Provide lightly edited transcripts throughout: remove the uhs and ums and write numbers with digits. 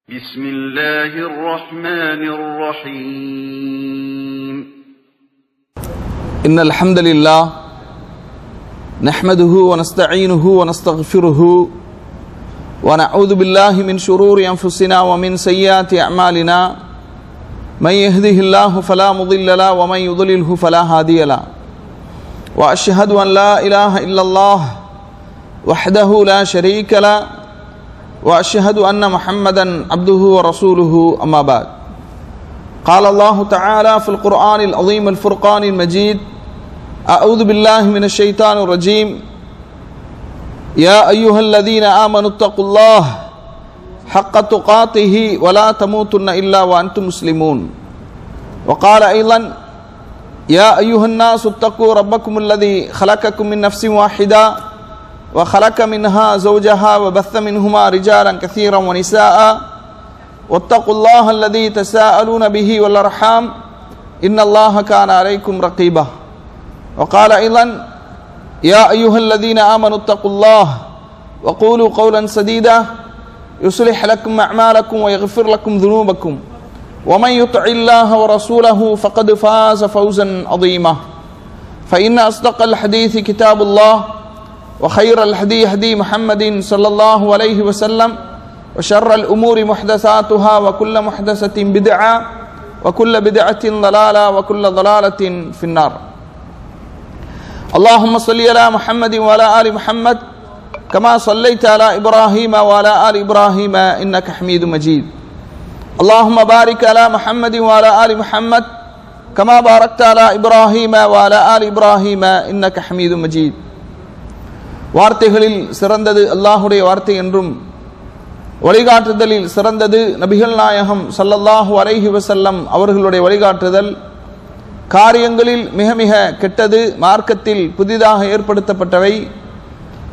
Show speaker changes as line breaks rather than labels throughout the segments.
بسم الله الرحمن الرحيم
إن الحمد لله نحمده ونستعينه ونستغفره ونعوذ بالله من شرور أنفسنا ومن سيئات أعمالنا من يهده الله فلا مضل له ومن يضلله فلا هادي له وأشهد أن لا إله إلا الله وحده لا شريك له وأشهد أن محمدا عبده ورسوله أما بعد قال الله تعالى في القرآن العظيم الفرقان المجيد أعوذ بالله من الشيطان الرجيم يا أيها الذين آمنوا اتقوا الله حق تقاته ولا تموتن إلا وأنتم مسلمون وقال أيضا يا أيها الناس اتقوا ربكم الذي خلقكم من نفس واحدة وخلق منها زوجها وبث منهما رجالا كثيرا ونساء واتقوا الله الذي تساءلون به والأرحام إن الله كان عليكم رقيبا وقال أيضا يا أيها الذين آمنوا اتقوا الله وقولوا قولا سديدا يصلح لكم أعمالكم ويغفر لكم ذنوبكم ومن يطع الله ورسوله فقد فاز فوزا عظيما فإن أصدق الحديث كتاب الله وخير الهدي هدي محمد صلى الله عليه وسلم وشر الأمور محدثاتها وكل محدثة بدعة وكل بدعة ضلالة وكل ضلالة في النار اللهم صل على محمد وعلى آل محمد كما صليت على إبراهيم وعلى آل إبراهيم إنك حميد مجيد اللهم بارك على محمد وعلى آل محمد كما باركت على إبراهيم وعلى آل إبراهيم إنك حميد مجيد வார்த்தைகளில் சிறந்தது அல்லாஹுடைய வார்த்தை என்றும் வழிகாட்டுதலில் சிறந்தது நபிகள் நாயகம் ஸல்லல்லாஹு அலைஹி வஸல்லம் அவர்களுடைய வழிகாட்டுதல். காரியங்களில் மிக மிக கெட்டது மார்க்கத்தில் புதிதாக ஏற்படுத்தப்பட்டவை.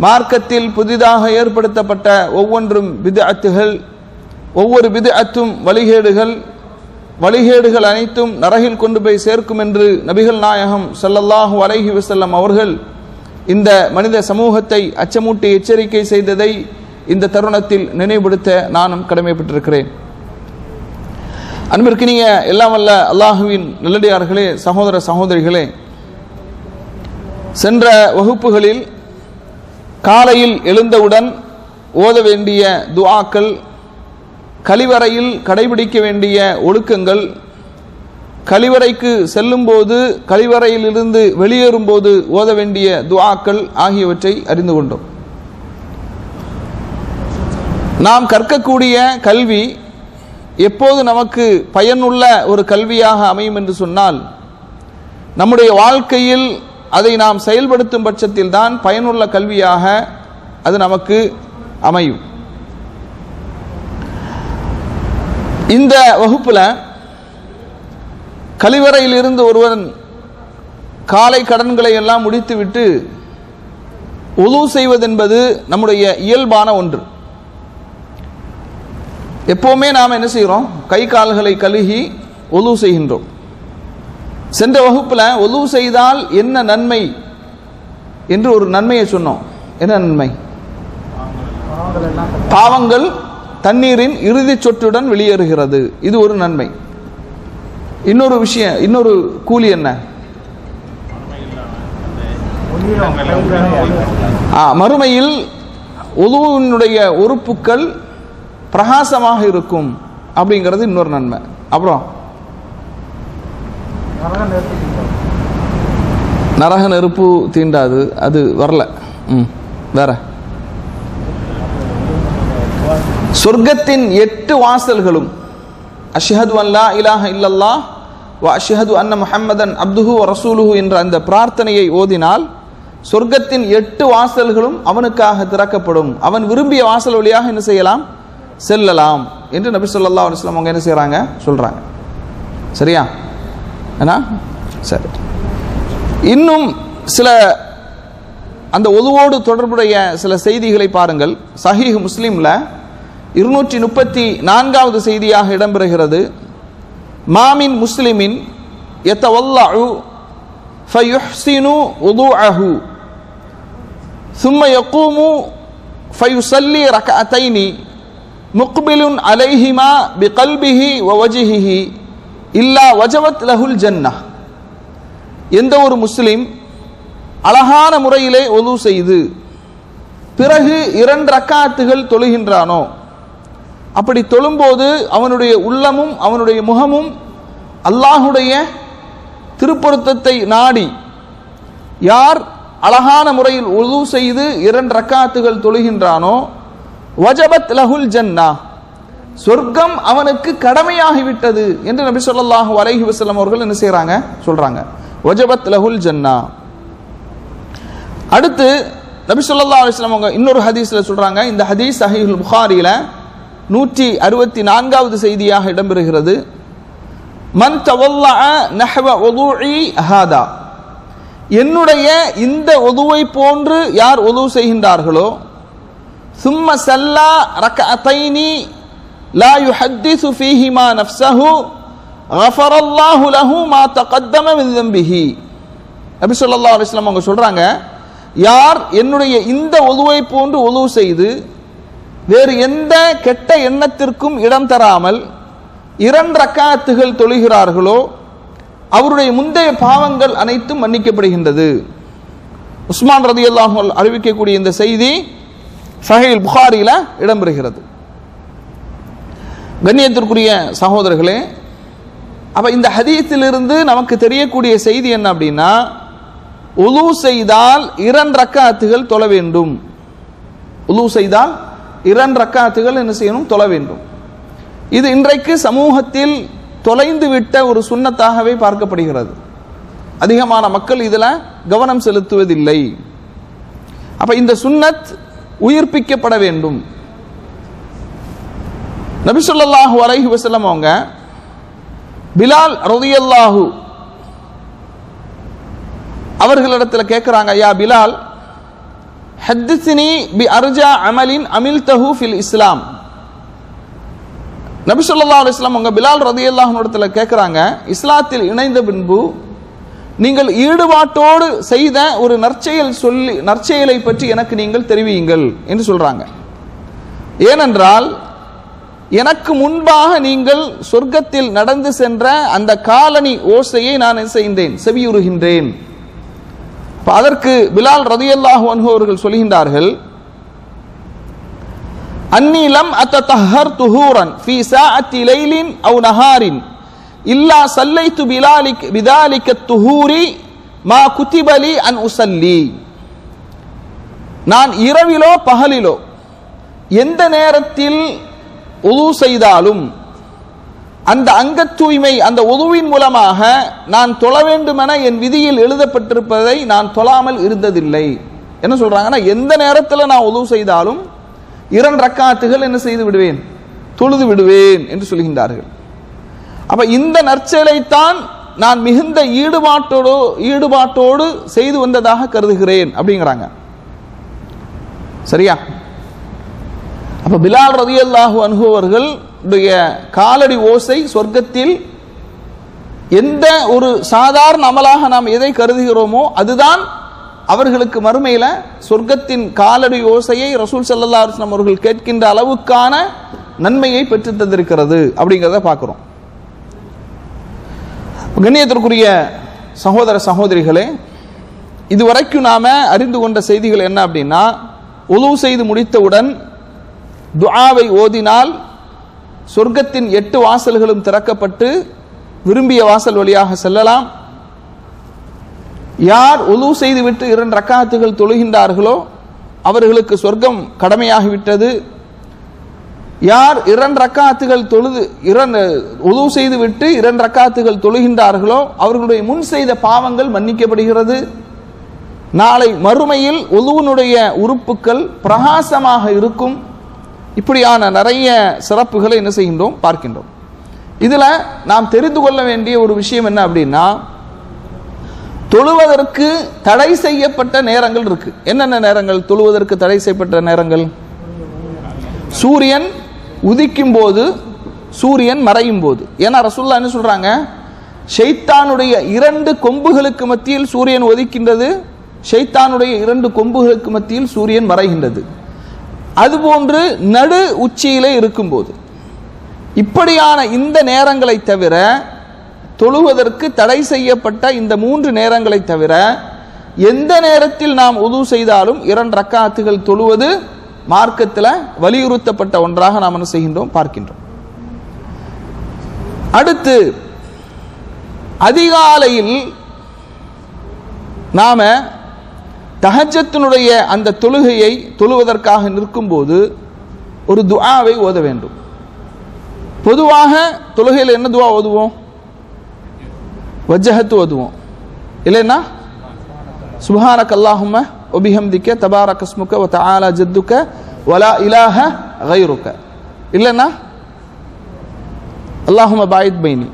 மார்க்கத்தில் புதிதாக ஏற்படுத்தப்பட்ட ஒவ்வொன்றும் பித்அத்துகள், ஒவ்வொரு பித்அத்தும் வழிகேடுகள். வழிகேடுகள் அனைத்தும் நரகில் கொண்டு போய் சேர்க்கும் என்று நபிகள் நாயகம் ஸல்லல்லாஹு அலைஹி வஸல்லம் அவர்கள் இந்த மனித சமூகத்தை அச்சமூட்டி எச்சரிக்கை செய்ததை இந்த தருணத்தில் நினைவுபடுத்த நானும் கடமைப்பட்டிருக்கிறேன். அன்பிற்கினிய எல்லாம் வல்ல அல்லாஹுவின் நல்லடியார்களே, சகோதர சகோதரிகளே, சென்ற வகுப்புகளில் காலையில் எழுந்தவுடன் ஓத வேண்டிய துஆக்கள், கழிவறையில் கடைபிடிக்க வேண்டிய ஒழுக்கங்கள், கழிவறைக்கு செல்லும்போது கழிவறையிலிருந்து வெளியேறும்போது ஓத வேண்டிய துஆக்கள் ஆகியவற்றை அறிந்து கொண்டோம். நாம் கற்கக்கூடிய கல்வி எப்போது நமக்கு பயனுள்ள ஒரு கல்வியாக அமையும் என்று சொன்னால், நம்முடைய வாழ்க்கையில் அதை நாம் செயல்படுத்தும் பட்சத்தில் தான் பயனுள்ள கல்வியாக அது நமக்கு அமையும். இந்த வகுப்பில் கழிவறையிலிருந்து ஒருவன் காலை கடன்களை எல்லாம் முடித்துவிட்டு உது செய்வதென்பது நம்முடைய இயல்பான ஒன்று. எப்போவுமே நாம் என்ன செய்கிறோம்? கை கால்களை கழுகி உது செய்கின்றோம். சென்ற வகுப்பில் உது செய்தால் என்ன நன்மை என்று ஒரு நன்மையை சொன்னோம். என்ன நன்மை? பாவங்கள் தண்ணீரின் இறுதி சொட்டுடன் வெளியேறுகிறது. இது ஒரு நன்மை. இன்னொரு விஷயம், இன்னொரு கூலி என்ன? மறுமையில் உதுவினுடைய உறுப்புக்கள் பிரகாசமாக இருக்கும் அப்படிங்கிறது இன்னொரு நன்மை. அப்புறம் நரக நெருப்பு தீண்டாது, அது வரல. வேற சொர்க்கத்தின் 8 வாசல்களும் அஷ்ஹது அன் லா இலாஹ இல்லல்லாஹ் வ அஷ்ஹது அன்ன முஹம்மதன் அப்துஹு வ ரசூலுஹு என்ற அந்த பிரார்த்தனையை ஓதினால் சொர்க்கத்தின் 8 வாசல்களும் அவனுக்காக திறக்கப்படும். அவன் விரும்பிய வாசல் வழியாக என்ன செய்யலாம்? செல்லலாம் என்று நபி ஸல்லல்லாஹு அலைஹி வஸல்லம் அவங்க என்ன செய்றாங்க? சொல்றாங்க. சரியா? ஏன்னா சரி, இன்னும் சில அந்த உதுவோடு தொடர்புடைய சில செய்திகளை பாருங்கள். சஹீஹ் முஸ்லிம்ல 234வது செய்தியாக இடம்பெறுகிறது. மாமின் முஸ்லிமின் யதவல்லஉ ஃபயுஹ்சினு உதுஅஹு ثم يقوم فيصلي ركعتين முக்பிலுன் அலைஹிமா பிகல்பிஹி வவஜ்ஹிஹி இல்லா வஜவத் லஹுல் ஜன்னah. எந்த ஒரு முஸ்லிம் அழகான முறையிலே ஒது செய்து பிறகு 2 ரக்காத்துகள் தொழுகின்றானோ, அப்படி தொழும்போது அவனுடைய உள்ளமும் அவனுடைய முகமும் அல்லாஹுடைய திருப்பொருத்தத்தை நாடி யார் அழகான முறையில் உது செய்து 2 ரக்காத்துகள் தொழுகின்றானோ, வஜபத் லஹுல் ஜன்னah, சொர்க்கம் அவனுக்கு கடமையாகிவிட்டது என்று நபி ஸல்லல்லாஹு அலைஹி வஸல்லம் அவர்கள் என்ன செய்றாங்க, சொல்றாங்க. வஜபத் லஹுல் ஜன்னah. அடுத்து நபி ஸல்லல்லாஹு அலைஹி வஸல்லம் அவங்க இன்னொரு ஹதீஸ்ல சொல்றாங்க. இந்த ஹதீஸ் சஹீஹுல் புகாரில 164வது செய்தியாக இடம்பெறுகிறது. மன் தவல்லஅ நஹவ வுதுஇ ஹாதா, என்னுடைய இந்த ஒதுவை போன்று யார் ஒது செய்கின்றார்களோ, சும்ம சல்லா ரக்அத்தைனி லா யுஹத்திஸு ஃபீஹிமா நஃப்ஸஹு கஃபரல்லாஹு லஹு மா தகத்தம மின் ذنبஹி. நபி ஸல்லல்லாஹு அலைஹி வஸல்லம் அவங்க சொல்றாங்க, யார் என்னுடைய இந்த ஒதுவை போன்று ஒது செய்து வேறு எந்த கெட்ட எண்ணத்திற்கும் இடம் தராமல் 2 ரக்காத்துகள் தொழுகிறார்களோ, அவருடைய முந்தைய பாவங்கள் அனைத்தும் மன்னிக்கப்படுகின்றது. உஸ்மான் ரலியல்லாஹு அன்ஹு அறிவிக்கக்கூடிய இந்த செய்தி சஹீஹ் புகாரில இடம்பெறுகிறது. கண்ணியத்திற்குரிய சகோதரர்களே, அப்ப இந்த ஹதீஸிலிருந்து நமக்கு தெரியக்கூடிய செய்தி என்ன அப்படின்னா, உது செய்தால் 2 ரக்காத்துகள் தொழ வேண்டும். உது செய்தால் 2 ரக்காத்துகள் என்ன செய்யணும், தொழ வேண்டும். இது இன்றைக்கு சமூகத்தில் தொலைந்து விட்ட ஒரு சுன்னத்தாகவே பார்க்கப்படுகிறது. அதிகமான மக்கள் இதில் கவனம் செலுத்துவதில்லை. அப்ப இந்த சுன்னத் உயிர்ப்பிக்கப்பட வேண்டும். நபி ஸல்லல்லாஹு அலைஹி வஸல்லம் அவங்க பிலால் ரலியல்லாஹு அவர்களிடத்தில் கேட்கிறாங்க, யா பிலால் ஹத்திஸ்னி பி அர்ஜா அமலின் அமில்தஹு ஃபில் இஸ்லாம். நபி ஸல்லல்லாஹு அலைஹி வஸல்லம் அவங்க பிலால் ரலியல்லாஹு அன்ஹு இடத்துல கேட்கிறாங்க, இஸ்லாத்தில் இணைந்த பின்பு நீங்கள் ஈடுபாட்டோடு செய்த ஒரு நற்செயலை பற்றி எனக்கு நீங்கள் தெரிவியுங்கள் என்று சொல்றாங்க. ஏனென்றால் எனக்கு முன்பாக நீங்கள் சொர்க்கத்தில் நடந்து சென்ற அந்த காலனி ஓசையை நான் செய்தேன், செவியுறுகின்றேன். அதற்கு பிலால் ரலியல்லாஹு அன்ஹு அவர்கள் சொல்கின்றார்கள், அன்னி லம் அத்தஹர் துஹூரன் ஃபீ சாஅத்தி லைலின் அவ் நஹாரின் இல்லா சல்லைத்து பிதாலிக துஹூரி மா குதிபலி அன் உஸல்லி. நான் இரவிலோ பகலிலோ எந்த நேரத்தில் உது செய்தாலும் அந்த அங்க தூய்மை, அந்த உதுவின் மூலமாக நான் தொழ வேண்டுமென என் விதியில் எழுதப்பட்டிருப்பதை நான் தொழாமல் இருந்ததில்லை. என்ன சொல்றாங்கன்னா, எந்த நேரத்தில் நான் உது செய்தாலும் 2 ரக்காத்துகள் என்ன செய்து விடுவேன், தொழுது விடுவேன் என்று சொல்கின்றார்கள். அப்ப இந்த நற்செயலைத்தான் நான் மிகுந்த ஈடுபாட்டோடு செய்து வந்ததாக கருதுகிறேன் அப்படிங்கிறாங்க. சரியா? அப்ப பிலால் ரலியல்லாஹு அன்ஹு அவர்களுடைய காலடி ஓசை சொர்க்கத்தில் எந்த ஒரு சாதாரண அமலாக நாம் எதை கருதுகிறோமோ அதுதான் அவர்களுக்கு மறுமையில சொர்க்கத்தின் காலடி ஓசையை ரசூல் ஸல்லல்லாஹு அலைஹி வஸல்லம் அவர்கள் கேட்கின்ற அளவுக்கான நன்மையை பெற்று தந்திருக்கிறது அப்படிங்கிறத பார்க்கிறோம். கண்ணியத்திற்குரிய சகோதர சகோதரிகளே, இதுவரைக்கும் நாம அறிந்து கொண்ட செய்திகள் என்ன அப்படின்னா, உது செய்து முடித்தவுடன் துஆவை ஓதினால் சொர்க்கத்தின் 8 வாசல்களும் திறக்கப்பட்டு விரும்பிய வாசல் வழியாக செல்லலாம். யார் உது செய்துவிட்டு 2 ரக்காத்துகள் தொழுகின்றார்களோ அவர்களுக்கு சொர்க்கம் கடமையாகிவிட்டது. யார் 2 ரக்காத்துகள் உது செய்துவிட்டு 2 ரக்காத்துகள் தொழுகின்றார்களோ அவர்களுடைய முன் செய்த பாவங்கள் மன்னிக்கப்படுகிறது. நாளை மறுமையில் உதுவினுடைய உறுப்புகள் பிரகாசமாக இருக்கும். இப்படியான நிறைய சிறப்புகளை என்ன செய்கின்றோம், பார்க்கின்றோம். இதுல நாம் தெரிந்து கொள்ள வேண்டிய ஒரு விஷயம் என்ன அப்படின்னா, தொழுவதற்கு தடை செய்யப்பட்ட நேரங்கள் இருக்கு. என்னென்ன நேரங்கள் தொழுவதற்கு தடை செய்யப்பட்ட நேரங்கள்? சூரியன் உதிக்கும் போது, சூரியன் மறையும் போது. ஏன்னா ரசூலுல்லாஹ் என்ன சொல்றாங்க, ஷைத்தானுடைய 2 கொம்புகளுக்கு மத்தியில் சூரியன் உதிக்கின்றது, ஷைத்தானுடைய 2 கொம்புகளுக்கு மத்தியில் சூரியன் மறைகின்றது. அதுபோன்று நடு உச்சியிலே இருக்கும்போது, இப்படியான இந்த நேரங்களை தவிர, தொழுவதற்கு தடை செய்யப்பட்ட இந்த 3 நேரங்களை தவிர எந்த நேரத்தில் நாம் உது செய்தாலும் 2 ரக்காத்துகள் தொழுவது மார்க்கத்தில் வலியுறுத்தப்பட்ட ஒன்றாக நாம் என்ன செய்கின்றோம், பார்க்கின்றோம். அடுத்து அதிகாலையில் நாம தஹஜ்ஜத்தினுடைய அந்த தொழுகையை தொழுவதற்காக நிற்கும்போது ஒரு துஆவை ஓத வேண்டும். பொதுவாக தொழுகையில் என்ன துஆ ஓதுவோம்? வஜ்ஜஹத்து ஓதுவோம், இல்லைன்னா சுப்ஹானக அல்லாஹும்ம வ பிஹம்திக தபாரக இஸ்முக வ தஆலா ஜத்துக வ லா இலாஹ கைருக, இல்லைன்னா அல்லாஹும்ம பாயித் பைனி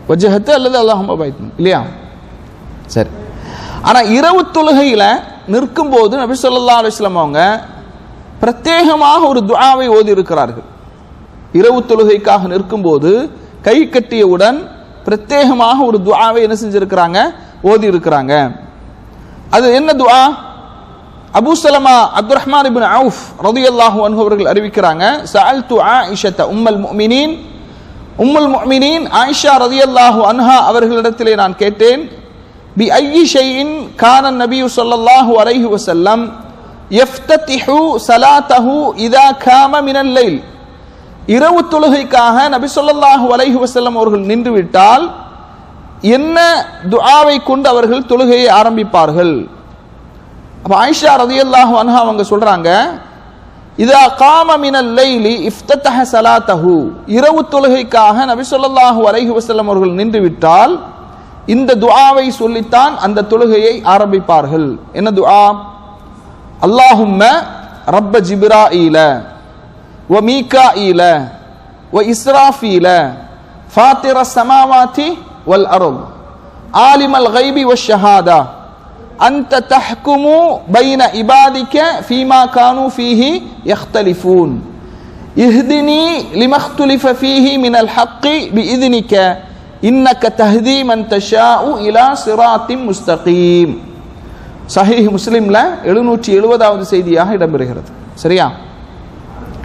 வஜ்ஜஹத்து அல்லது அல்லாஹும்ம பாயித் பைனி, இல்லையா? சரி. ஆனால் இரவு தொழுகையில் நிற்கும் போது நபி ஸல்லல்லாஹு அலைஹி வஸல்லம் அவங்க பிரத்யேகமாக ஒரு துஆவை ஓதி இருக்கிறார்கள். இரவு தொழுகைக்காக நிற்கும் போது கை கட்டியவுடன் பிரத்யேகமாக ஒரு துஆவை என்ன செஞ்சிருக்கிறாங்க, ஓதி இருக்கிறாங்க. அது என்ன துஆ? அபூ சலமா அப்துர்ரஹ்மான் இப்னு அவுஃப் ரலியல்லாஹு அன்ஹு அவர்கள் அறிவிக்கிறாங்க, சஅல்து ஆயிஷத உம்முல் முஃமினீன் ஆயிஷா ரலியல்லாஹு அன்ஹா அவர்களிடத்திலே நான் கேட்டேன், பி ஐயி ஷைஇன் கான நபியு ஸல்லல்லாஹு அலைஹி வஸல்லம் யஃப்ததிஹு ஸலாத்தஹு இதா காம மினல் லைல். இரவு தொழுகைக்காக நபி ஸல்லல்லாஹு அலைஹி வஸல்லம் அவர்கள் நின்று விட்டால் என்ன துஆவை கொண்டு அவர்கள் தொழுகையை ஆரம்பிப்பார்கள்? அப்ப ஆயிஷா ரலியல்லாஹு அன்ஹா அவங்க சொல்றாங்க, இதா காம மினல் லைலி இஃப்ததஹ ஸலாத்தஹு, இரவு தொழுகைக்காக நபி ஸல்லல்லாஹு அலைஹி வஸல்லம் அவர்கள் நின்று விட்டால் இந்த துஆவை சொல்லித்தான் அந்த தொழுகையை ஆரம்பிப்பார்கள். என்ன துஆ? அல்லாஹும்ம ரப்ப ஜிப்ராஈல வ மீகாஈல வ இஸ்ராஃபீல ஃபாத்திர ஸமாவாதி வல் அர்த் ஆலிமல் கைபி வஷ் ஷஹாதா அன்த தஹ்குமு பைன இபாதிக ஃபீமா கானூ ஃபீஹி யக்தலிஃபூன் இஹ்தினி லிமக்துலிஃப ஃபீஹி மினல் ஹக்கி பிஇذنிக இன்னக தஹ்தி மன் தஷாஉ இலா சிராத்தின் முஸ்தகீம். சஹீஹ் முஸ்லிம்ல 770வது செய்தியாக இடம்பெறுகிறது. சரியா?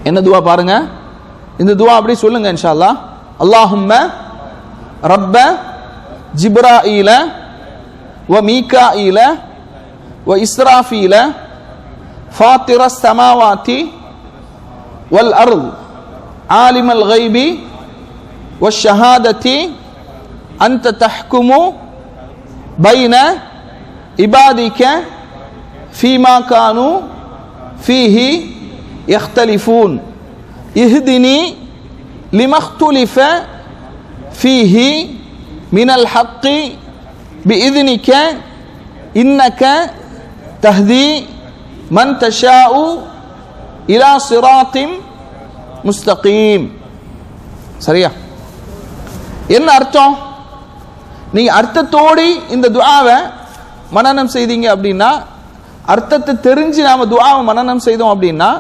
என்ன துஆ பாருங்க, இந்த துஆ அப்படி சொல்லுங்க இன்ஷா அல்லாஹ். அல்லாஹும்ம ரப்ப ஜிப்ராஈல வ மீகாஈல வ இஸ்ராஃபீல ஃபாத்திர ஸமாவாதி வல் அர்த் ஆலிமல் கைபி வஷ் ஷஹாததி அன்த தஹ்குமு பைன இபாதிக ஃபீமா கானூ ஃபீஹி யக்தலிஃபூன் இஹ்தினி லிமக்துலிஃப ஃபீஹி மினல் ஹக்கி பிஇذنிக இன்னக தஹ்தி மன் தஷாஉ இலா சிராத்தின் முஸ்தகீம். சரியா? என்ன அர்த்தம்? நீங்க அர்த்தத்தோடு இந்த துஆவை மனனம் செய்தீங்க அப்படின்னா, அர்த்தத்தை தெரிஞ்சு நாம துஆவை மனனம் செய்தோம் அப்படின்னா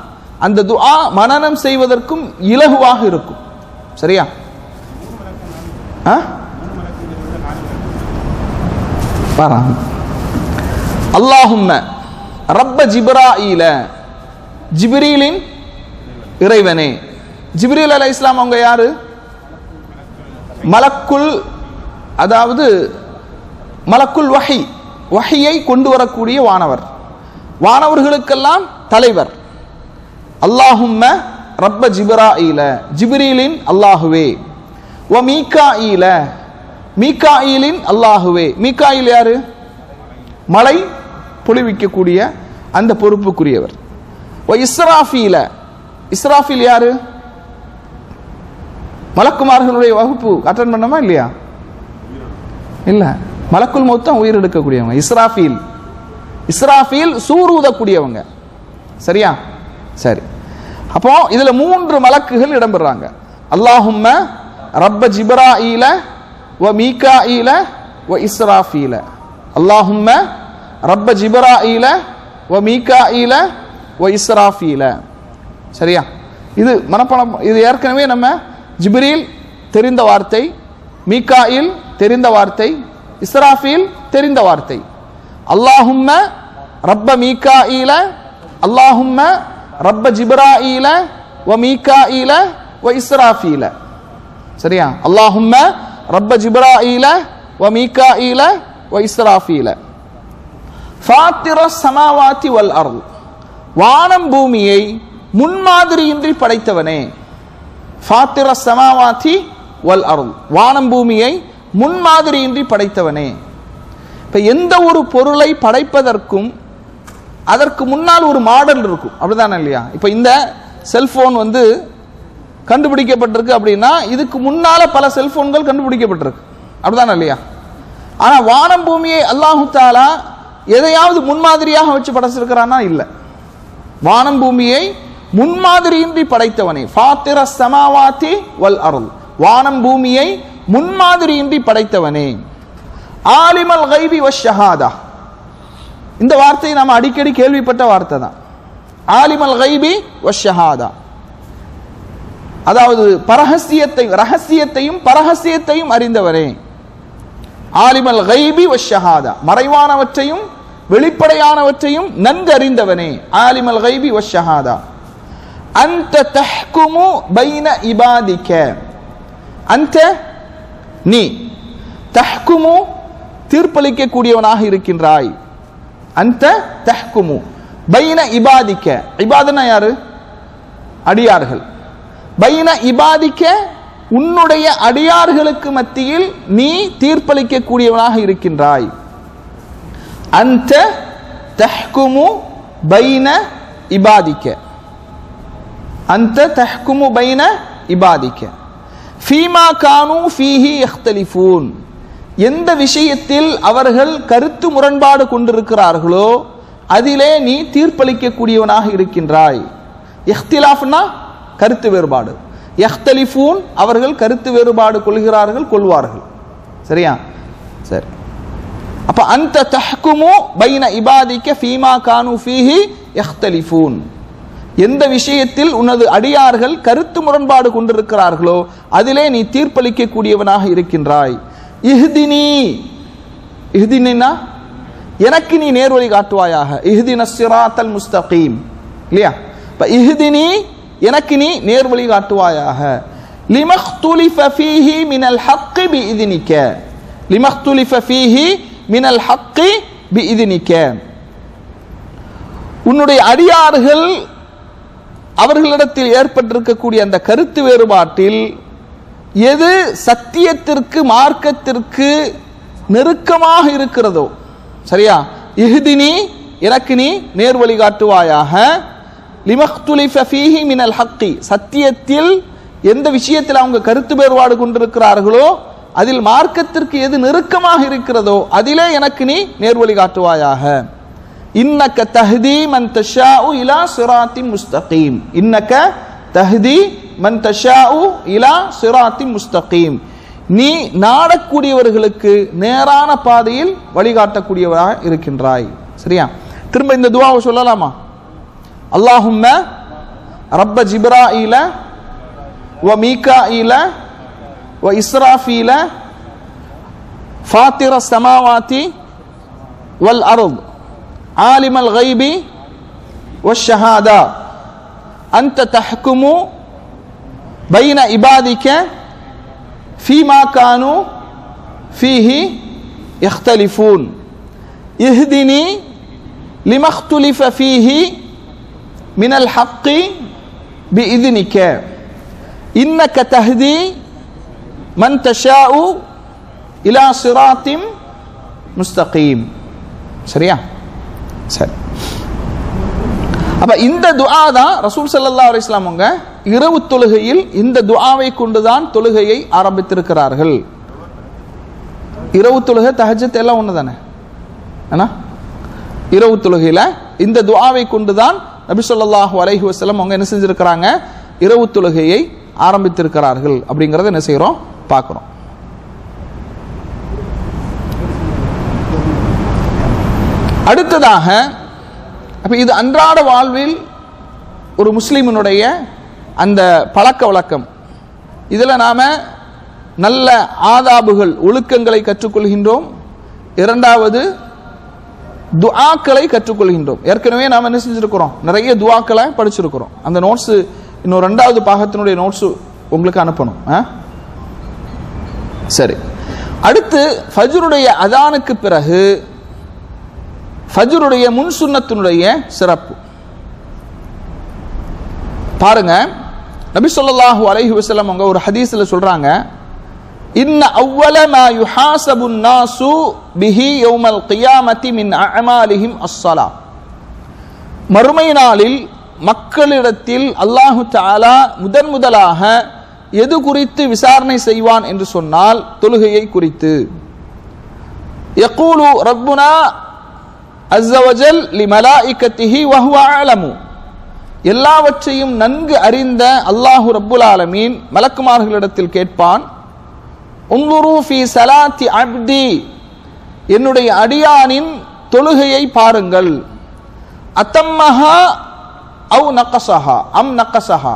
அந்த துஆ மனனம் செய்வதற்கும் இலகுவாக இருக்கும். சரியா? அல்லாஹும்ம ரப்ப ஜிப்ராஈல, ஜிப்ரீலின் இறைவனே. ஜிப்ரீல் அலைஹிஸ்ஸலாம் அவங்க யாரு? மலக்குல், அதாவது மலக்குல் வஹி, வஹியை கொண்டு வரக்கூடிய வானவர், வானவர்களுக்கெல்லாம் தலைவர். அல்லாஹும்ம ரப்ப ஜிப்ராஈல, ஜிப்ரீலின் அல்லாஹுவே. வ மீகாஈல, மீகாயிலின் அல்லாஹுவே. மீகாயில் யாரு? மலை பொழிவிக்கக்கூடிய அந்த பொறுப்புக்குரியவர். வ இஸ்ராஃபீல, இஸ்ராஃபீல் யாரு? மலக்குமார்களுடைய வகுப்பு அட்டெண்ட் பண்ணமா இல்லையா? இல்ல, மலக்குல் மௌத் தான் உயிர் எடுக்கக்கூடியவங்க. இஸ்ராஃபீல், இஸ்ராஃபீல் சூர் ஊதக்கூடியவங்க. சரியா? சரி. அப்போ இதுல 3 மலக்குகள் இடம்பெறாங்க. அல்லாஹும்ம ரப்ப ஜிப்ராஈல வ மீகாஈல வ இஸ்ராஃபீல. அல்லாஹும்ம ரப்ப ஜிப்ராஈல வ மீகாஈல வ இஸ்ராஃபீல. சரியா? இது மனப்பாடம். இது ஏற்கனவே நம்ம ஜிப்ரீல் தெரிந்த வார்த்தை, மீகாயில் தெரிந்த வார்த்தை, இஸ்ராஃபீல் தெரிந்த வார்த்தை. அல்லாஹும்ம ரப்ப மீகாயில, அல்லாஹும்ம ரப்ப ஜிப்ராஈல வ மீகாஈல வ இஸ்ராஃபீல. சரியா? அல்லாஹும்ம ரப்ப ஜிப்ராஈல வ மீகாஈல வ இஸ்ராஃபீல ஃபாத்திர ஸமாவாதி வல் அர்த், வானம் பூமியை முன்மாதிரியின்றி படைத்தவனே. ஃபாத்திர ஸமாவாதி வல் அர்த், வானம் பூமியை முன்மாதிரியின்றி படைத்தவனே. இப்ப எந்த ஒரு பொருளை படைப்பதற்கும் அதற்கு முன்னால் ஒரு மாடல் இருக்கும், அப்படிதானே இல்லையா? இப்ப இந்த செல்போன் கண்டுபிடிக்கப்பட்டிருக்கு அப்படின்னா இதுக்கு முன்னால பல செல்போன்கள் கண்டுபிடிக்கப்பட்டிருக்கு, அப்படிதானே இல்லையா? ஆனா வானம் பூமியை அல்லாஹு தஆலா எதையாவது முன்மாதிரியாக வச்சு படைச்சிருக்கிறானா? இல்ல. வானம் பூமியை முன்மாதிரியின்றி படைத்தவனே. ஃபாத்திர ஸமாவாதி வல் அர்த், வானம் பூமியை முன்மாதிரியின்றி படைத்தவனே. ஆலிமல் கைபி வஷ்ஷஹாதா, இந்த வார்த்தையை நாம அடிக்கடி கேள்விப்பட்ட வார்த்தை தான். ஆலிமல் கைபி வஷ்ஷஹாதா, அதாவது ரகசியத்தையும் பரஹசியத்தையும் அறிந்தவரே. ஆலிமல் கைபி வஷ்ஷஹாதா, மறைவானவற்றையும் வெளிப்படையானவற்றையும் நன்கு அறிந்தவனே. ஆலிமல் கைபி வஷ்ஷஹாதா. அன்த தஹ்குமு பைன இபாதிக, அன்த நீ, தஹ்குமு தீர்ப்பளிக்க கூடியவனாக இருக்கின்றாய். அன்த தஹ்குமு பைன இபாதிக்க, இபாதுன்னா யாரு? அடியார்கள். பைன இபாதிக்க, உன்னுடைய அடியார்களுக்கு மத்தியில் நீ தீர்ப்பளிக்க கூடியவனாக இருக்கின்றாய். அன்த தஹ்குமு பைன இபாதிக்க, அன்த தஹ்குமு பைன இபாதிக்க ஃபீமா கானூ ஃபீஹி யக்தலிஃபூன், எந்த விஷயத்தில் அவர்கள் கருத்து முரண்பாடு கொண்டிருக்கிறார்களோ அதிலே நீ தீர்ப்பளிக்க கூடியவனாக இருக்கின்றாய். இஹ்திலாஃப்னா கருத்து வேறுபாடு, யக்தலிஃபூன் அவர்கள் கருத்து வேறுபாடு கொள்வார்கள். சரியா? சரி. அப்ப அன்த தஹ்குமு பைன இபாதிக ஃபீமா கானூ ஃபீஹி யக்தலிஃபூன், எந்த விஷயத்தில் உனது அடியார்கள் கருத்து முரண்பாடு கொண்டிருக்கிறார்களோ அதிலே நீ தீர்ப்பளிக்க கூடியவனாக இருக்கின்றாய். இஹ்தினி, இஹ்தினா எனக்கு நீ நேர்வழி காட்டுவாயாக. இஹ்தினஸ் ஸிராத்தல் முஸ்தகீம், இல்லையா? இப்ப இஹ்தினி எனக்கு நீ நேர்வழி காட்டுவாயாக. லிமக்துலிஃப ஃபீஹி மினல் ஹக்கி பிஇذனிக, லிமக்துலிஃப ஃபீஹி மினல் ஹக்கி பிஇذனிக, உன்னுடைய அடியார்கள் அவர்களிடத்தில் ஏற்பட்டிருக்கக்கூடிய அந்த கருத்து வேறுபாட்டில் எது சத்தியத்திற்கு மார்க்கத்திற்கு நெருக்கமாக இருக்கிறதோ, சரியா? இஹ்தினி எனக்கு நீ நேர்வழி காட்டுவாயாக. லிமக்துலிஃப ஃபீஹி மினல் ஹக்கி, சத்தியத்தில் எந்த விஷயத்தில் அவங்க கருத்து வேறுபாடு கொண்டிருக்கிறார்களோ அதில் மார்க்கத்திற்கு எது நெருக்கமாக இருக்கிறதோ அதிலே எனக்கு நீ நேர்வழி காட்டுவாயாக. இன்னக தஹ்தி மன் தஷாஉ இலா சிராத்தின் முஸ்தகீம், இன்னக தஹ்தி மன் தஷாஉ இலா சிராத்தின் முஸ்தகீம், நீ நாடக்கூடியவர்களுக்கு நேரான பாதையில் வழிகாட்டக்கூடியவராக இருக்கின்றாய். சரியா? திரும்ப இந்த துஆவை சொல்லலாமா? அல்லாஹும்ம ரப்ப ஜிப்ராஈல வ மீகாஈல வ இஸ்ராஃபீல ஃபாத்திர ஸமாவாதி வல் அர்த் ஆலிமல் கைபி வஷ்ஷஹாதா அன்த தஹ்குமு பைன இபாதிக ஃபீமா கானூ ஃபீஹி யக்தலிஃபூன். இஹ்தினி லிமக்துலிஃப ஃபீஹி மினல் ஹக்கி பிஇذனிக, இன்னக தஹ்தி மன் தஷாஉ இலா சிராத்தின் முஸ்தகீம். சரியா? சரி. அப்ப இந்த துஆ தான் ரசூல் ஸல்லல்லாஹு அலைஹி வஸல்லம் அவங்க இரவு தொழுகையில் இந்த துஆவை கொண்டுதான் தொழுகையை ஆரம்பித்திருக்கிறார்கள். இரவு தொழுகை தஹஜ்ஜத் எல்லாம் ஒண்ணுதானே, ஏன்னா இரவு தொழுகையில இந்த துஆவை கொண்டுதான் நபி ஸல்லல்லாஹு அலைஹி வஸல்லம் அவங்க என்ன செஞ்சிருக்கிறாங்க? இரவு தொழுகையை ஆரம்பித்திருக்கிறார்கள். அப்படிங்கறத என்ன செய்றோம்? பார்க்கிறோம். அடுத்ததாக, அப்ப இது அன்றாட வாழ்வில் ஒரு முஸ்லிமினுடைய அந்த பழக்க வழக்கம். இதுல நாம நல்ல ஆதாபுகள், ஒழுக்கங்களை கற்றுக்கொள்கின்றோம். இரண்டாவது, துஆக்களை கற்றுக்கொள்கின்றோம். ஏற்கனவே நாம் என்ன செஞ்சிருக்கிறோம், நிறைய துஆக்களை படிச்சிருக்கிறோம். அந்த நோட்ஸ் இன்னும் 2வது பாகத்தினுடைய நோட்ஸ் உங்களுக்கு அனுப்பணும். சரி, அடுத்து ஃபஜ்ருடைய அதானுக்கு பிறகு ஃபஜ்ருடைய முன் சுன்னத்தினுடைய சிறப்பு பாருங்க. நபி ஸல்லல்லாஹு அலைஹி வஸல்லம் அவங்க ஒரு ஹதீஸ்ல சொல்றாங்க, இன்ன அவ்வல மா யுஹாஸபுன் நாசு பிஹி யௌமல் கியாமத்தி மின் அஅமாலிஹிம் அஸ்ஸலா. மறுமை நாளில் மக்களிடத்தில் அல்லாஹு தஆலா முதலாக எது குறித்து விசாரணை செய்வான் என்று சொன்னால் தொழுகையை குறித்து. யகூலு ரப்புனா அஸ்ஸ வஜல் லிமலாயிகத்திஹி வஹுவ அலமு. எல்லாவற்றையும் நன்கு அறிந்த அல்லாஹு ரப்புல் ஆலமீன் மலக்குமார்களிடத்தில் கேட்பான், உன்துரு ஃபீ ஸலாத்தி அப்தி, என்னுடைய அடியானின் தொழுகையை பாருங்கள். அத்தம்மஹா அவ் நகஸஹா அம் நகஸஹா,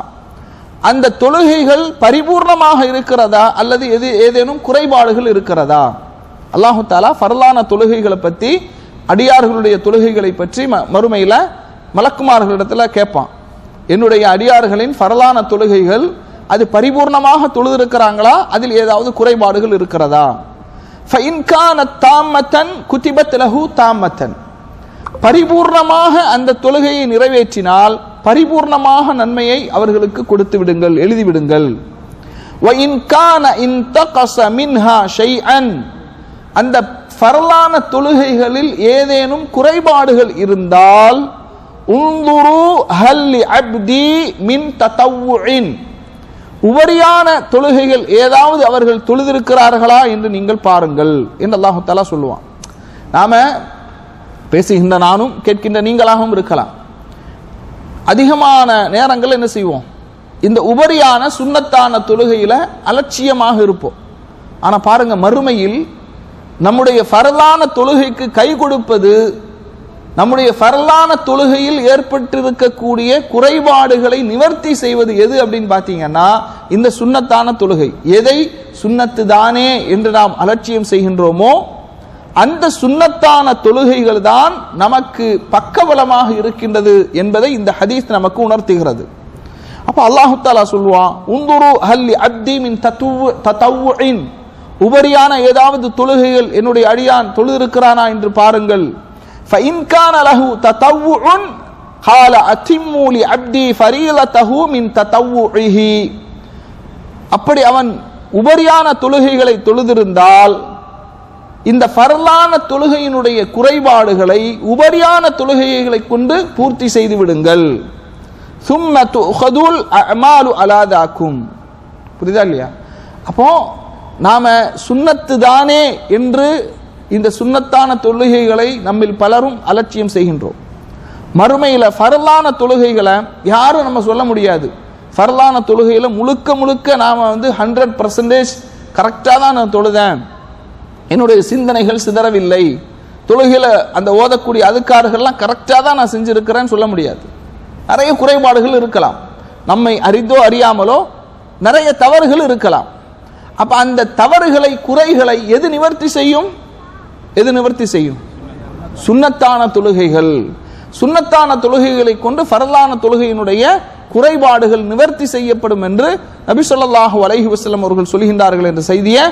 அந்த தொழுகைகள் பரிபூர்ணமாக இருக்கிறதா அல்லது ஏதேனும் குறைபாடுகள் இருக்கிறதா. அல்லாஹு தஆலா ஃபர்லான தொழுகைகளை பற்றி, அடியார்களுடைய தொழுகைகளை பற்றி மறுமையில மலக்குமார்களிடத்துல கேட்பான், என்னுடைய அடியார்களின் ஃபர்லான தொழுகைகள் அது பரிபூர்ணமாக தொழுதிருக்கிறாங்களா, அதில் ஏதாவது குறைபாடுகள் இருக்கிறதா. ஃபஇன் கானத் தாம்மத்தன் குதிபத் லஹு தாம்மத்தன், பரிபூர்ணமாக அந்த தொழுகையை நிறைவேற்றினால் பரிபூர்ணமாக நன்மையை அவர்களுக்கு கொடுத்து விடுங்கள், எழுதிவிடுங்கள். வஇன் கான இன்தகஸ மின்ஹா ஷைஅன், அந்த ஃபர்லான தொழுகைகளில் ஏதேனும் குறைபாடுகள் இருந்தால் உன்துரு ஹல் லி அப்தி மின் ததவ்வுஇன், உபரியான தொழுகைகள் ஏதாவது அவர்கள் தொழுதிருக்கிறார்களா என்று நீங்கள் பாருங்கள் என்று அல்லாஹு தஆலா சொல்லுவான். நாம பேசுகின்ற நானும் கேட்கின்ற நீங்களாகவும் இருக்கலாம். அதிகமான நேரங்கள் என்ன செய்வோம், இந்த உபரியான சுன்னத்தான தொழுகையில அலட்சியமாக இருப்போம். ஆனா பாருங்க, மறுமையில் நம்முடைய ஃபர்லான தொழுகைக்கு கை கொடுப்பது, நம்முடைய ஃபர்லான தொழுகையில் ஏற்பட்டிருக்கக்கூடிய குறைபாடுகளை நிவர்த்தி செய்வது எது அப்படின்னு பார்த்தீங்கன்னா இந்த சுன்னத்தான தொழுகை. எதை சுன்னத்து தானே என்று நாம் அலட்சியம் செய்கின்றோமோ அந்த சுன்னத்தான தொழுகைகள் தான் நமக்கு பக்கபலமாக இருக்கின்றது என்பதை இந்த ஹதீஸ் நமக்கு உணர்த்துகிறது. அப்ப அல்லாஹு தஆலா சொல்வான், உன்துரு ஹல் லி அப்தி மின் ததவ்வுஇன், உபரியான ஏதாவது தொழுகைகள் என்னுடைய அடியான் தொழுதிருக்கிறானா என்று பாருங்கள். ஃபஇன் கான லஹு ததவ்வுஉன் கால அத்திம்மு லி அப்தி ஃபரீலதஹு மின் ததவ்வுஇஹி, அப்படி அவன் உபரியான தொழுகைகளை தொழுதிருந்தால் இந்த ஃபர்லான தொழுகையினுடைய குறைபாடுகளை உபரியான தொழுகைகளை கொண்டு பூர்த்தி செய்து விடுங்கள். சும்ம துஅഖதுல் அஅமாலு அலா தாக்கும். புரியுதா இல்லையா? அப்போ நாம சுன்னத்து தானே என்று இந்த சுன்னத்தான தொழுகைகளை நம்மில் பலரும் அலட்சியம் செய்கின்றோம். மறுமையில ஃபர்லான தொழுகைகளை யாரும் நம்ம சொல்ல முடியாது. ஃபர்லான தொழுகையில முழுக்க நாம 100% கரெக்டா தான் நான் தொழுதேன், என்னுடைய சிந்தனைகள் சிதறவில்லை, தொழுகையில அந்த ஓதக்கூடிய அதுக்கார்கள்லாம் கரெக்டா தான் நான் செஞ்சிருக்கிறேன்னு சொல்ல முடியாது. நிறைய குறைபாடுகள் இருக்கலாம், நம்மை அறிந்தோ அறியாமலோ நிறைய தவறுகள் இருக்கலாம். அப்ப அந்த தவறுகளை குறைகளை எது நிவர்த்தி செய்யும்? சுன்னத்தான தொழுகைகள். சுன்னத்தான தொழுகைகளை கொண்டு ஃபர்லான தொழுகையினுடைய குறைபாடுகள் நிவர்த்தி செய்யப்படும் என்று நபி ஸல்லல்லாஹு அலைஹி வஸல்லம் அவர்கள் சொல்கின்றார்கள் என்ற செய்தியை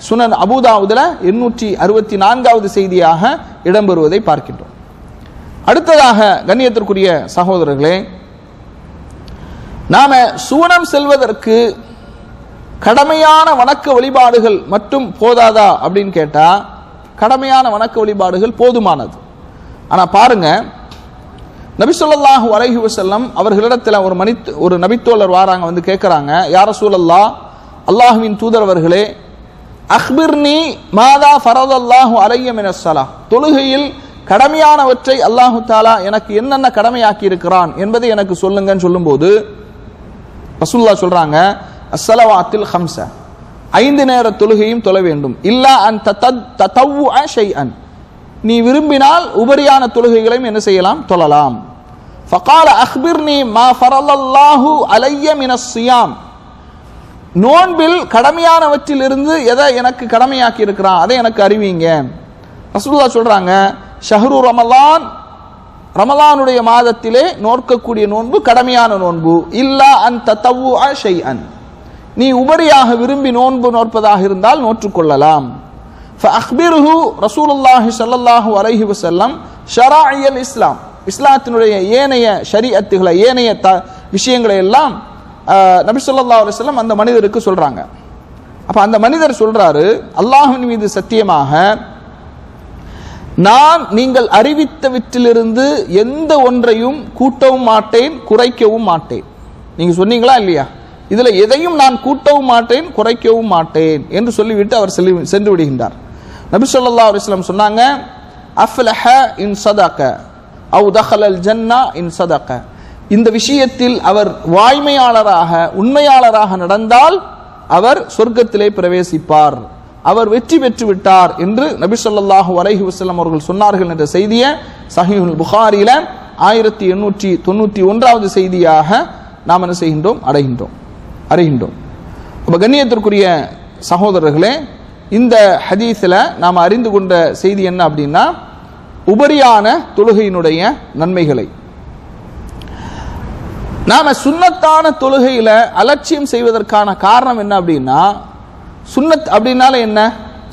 சுனன் அபூதாவுதுல 864வது செய்தியாக இடம்பெறுவதை பார்க்கின்றோம். அடுத்ததாக கண்ணியத்திற்குரிய சகோதரர்களே, நாம சூனம் செல்வதற்கு கடமையான வணக்க வழிபாடுகள் மட்டும் போதாதா அப்படின்னு கேட்டா கடமையான வணக்க வழிபாடுகள் போதுமானது. ஆனா பாருங்க, நபி ஸல்லல்லாஹு அலைஹி வஸல்லம் அவர்களிடத்தில் ஒரு நபித்தோழர் வாராங்க, கேட்கறாங்க, யா ரசூலல்லாஹ், அல்லாஹ்வின் தூதரவர்களே, அக்பிர்னி மாதா ஃபரதல்லாஹு அலைய மினஸ் ஸலாஹ், தொழுகையில் கடமையானவற்றை அல்லாஹு தஆலா எனக்கு என்னென்ன கடமையாக்கி இருக்கிறான் என்பதை எனக்கு சொல்லுங்கன்னு சொல்லும்போது ரசூலுல்லாஹ் சொல்றாங்க, அஸ்ஸலவாத்தில் ஹம்ஸ, 5 நேர தொழுகையும் தொழ வேண்டும். இல்லா அன் ததவ்வுஅ ஷைஅன், நீ விரும்பினால் உபரியான தொழுகைகளையும் என்ன செய்யலாம், தொழலாம். ஃபகால அக்பிர்னி மா ஃபரலல்லாஹு அலைய மினஸ் ஸியாம், நோன்பில் கடமையானவற்றில் இருந்து எதை எனக்கு கடமையாக்கி இருக்கிறான் அதை எனக்கு அறிவிங்க. ரசூலுல்லாஹ் சொல்றாங்க, ஷஹ்ரு ரமலான், ரமலானுடைய மாதத்திலே நோக்கக்கூடிய நோன்பு கடமையான நோன்பு. இல்லா அன் தத்தவுஅ ஷைஅன், நீ உபரியாக விரும்பி நோன்பு நோற்பதாக இருந்தால் நோற்றுக்கொள்ளலாம். ஃபஅக்பிருஹு ரசூலுல்லாஹி ஸல்லல்லாஹு அலைஹி வஸல்லம் ஷராஇயல் இஸ்லாம், இஸ்லாத்தினுடைய ஏனைய ஷரீஅத்துகளை ஏனைய விஷயங்களை எல்லாம் நபி ஸல்லல்லாஹு அலைஹி வஸல்லம் அந்த மனிதருக்கு சொல்றாங்க. அப்ப அந்த மனிதர் சொல்றாரு, அல்லாஹ்வின் மீது சத்தியமாக நான் நீங்கள் அறிவித்தவற்றிலிருந்து எந்த ஒன்றையும் கூட்டவும் மாட்டேன், குறைக்கவும் மாட்டேன். நீங்க சொன்னீங்களா இல்லையா, இதுல எதையும் நான் கூட்டவும் மாட்டேன், குறைக்கவும் மாட்டேன் என்று சொல்லிவிட்டு அவர் சென்று விடுகின்றார். நபி ஸல்லல்லாஹு அலைஹி வஸல்லம் சொன்னாங்க, அஃப்லஹ இன் ஸதக அவ் தஹலல் ஜன்னா இன் ஸதக, இந்த விஷயத்தில் அவர் வாய்மையாளராக உண்மையாளராக நடந்தால் அவர் சொர்க்கத்திலே பிரவேசிப்பார், அவர் வெற்றி பெற்று விட்டார் என்று நபி ஸல்லல்லாஹு அலைஹி வஸல்லம் அவர்கள் சொன்னார்கள் என்ற செய்தியை சஹீஹுல் புகாரியில 1891வது செய்தியாக நாம் என்ன செய்கின்றோம், அறிகின்றோம். அப்ப கண்ணியத்திற்குரிய சகோதரர்களே, இந்த ஹதீஸில் நாம் அறிந்து கொண்ட செய்தி என்ன அப்படின்னா, உபரியான தொழுகையினுடைய நன்மைகளை. நாம சுன்னத்தான தொழுகையில அலட்சியம் செய்வதற்கான காரணம் என்ன அப்படின்னா, சுன்னத் அப்படின்னால என்ன,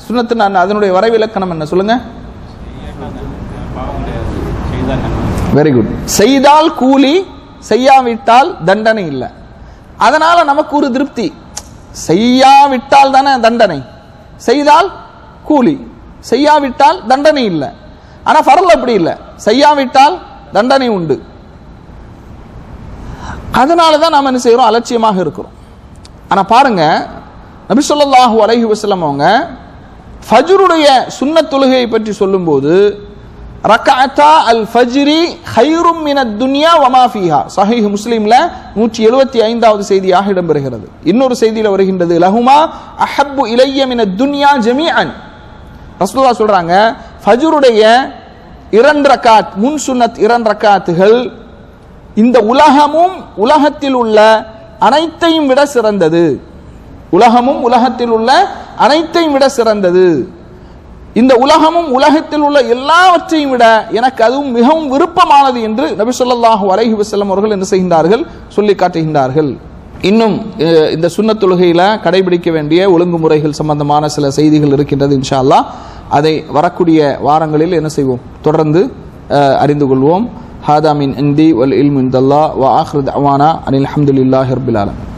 சுன்னத்து அதனுடைய வரைவிலக்கணம் என்ன சொல்லுங்க? Very good. செய்தால் கூலி, செய்யாவிட்டால் தண்டனை இல்லை. அதனால நமக்கு ஒரு திருப்தி, செய்யாவிட்டால் தானே தண்டனை, செய்தால் கூலி, செய்யாவிட்டால் தண்டனை இல்லை. ஆனா ஃபர்ல் அப்படி இல்லை, செய்யாவிட்டால் தண்டனை உண்டு. அதனால தான் நாம் என்ன செய்யறோம், அலட்சியமாக இருக்கிறோம். ஆனா பாருங்க, நபி ஸல்லல்லாஹு அலைஹி வஸல்லம் அவங்க ஃபஜ்ருடைய சுன்னத் தொழுகையை பற்றி சொல்லும்போது, ரக்அத்தா அல் ஃபஜ்ரி கைரும் மினத் துன்யா வமா ஃபீஹா, சஹீஹ் முஸ்லிம்ல 175வது செய்தியாக இடம்பெறுகிறது. இன்னொரு செய்தியில வருகின்றது, லஹுமா அஹப்பு இலைய மினத் துன்யா ஜமீஅன். ரசூலுல்லாஹ் சொல்றாங்க, ஃபஜ்ருடைய 2 ரக்காத் முன் சுன்னத் 2 ரக்காத்துகள் இந்த உலகமும் உலகத்தில் உள்ள அனைத்தையும் விட சிறந்தது. உலகமும் உலகத்தில் உள்ள அனைத்தையும் விட சிறந்தது. இந்த உலகமும் உலகத்தில் உள்ள எல்லாவற்றையும் விட எனக்கு அதுவும் மிகவும் விருப்பமானது என்று நபி ஸல்லல்லாஹு அலைஹி வஸல்லம் அவர்கள் என்ன செய்கின்றார்கள், சொல்லி காட்டுகின்றார்கள். இன்னும் இந்த சுன்னத் தொழுகையில கடைபிடிக்க வேண்டிய ஒழுங்குமுறைகள் சம்பந்தமான சில செய்திகள் இருக்கின்றது. இன்ஷா அல்லாஹ் அதை வரக்கூடிய வாரங்களில் என்ன செய்வோம், தொடர்ந்து அறிந்து கொள்வோம். ஹாதா மின் இந்தி வல் இல்மு இன்தல்லாஹ் வ ஆখিরு தஅவானா அனில் ஹம்துலில்லாஹி ரப்பில் ஆலமீன்.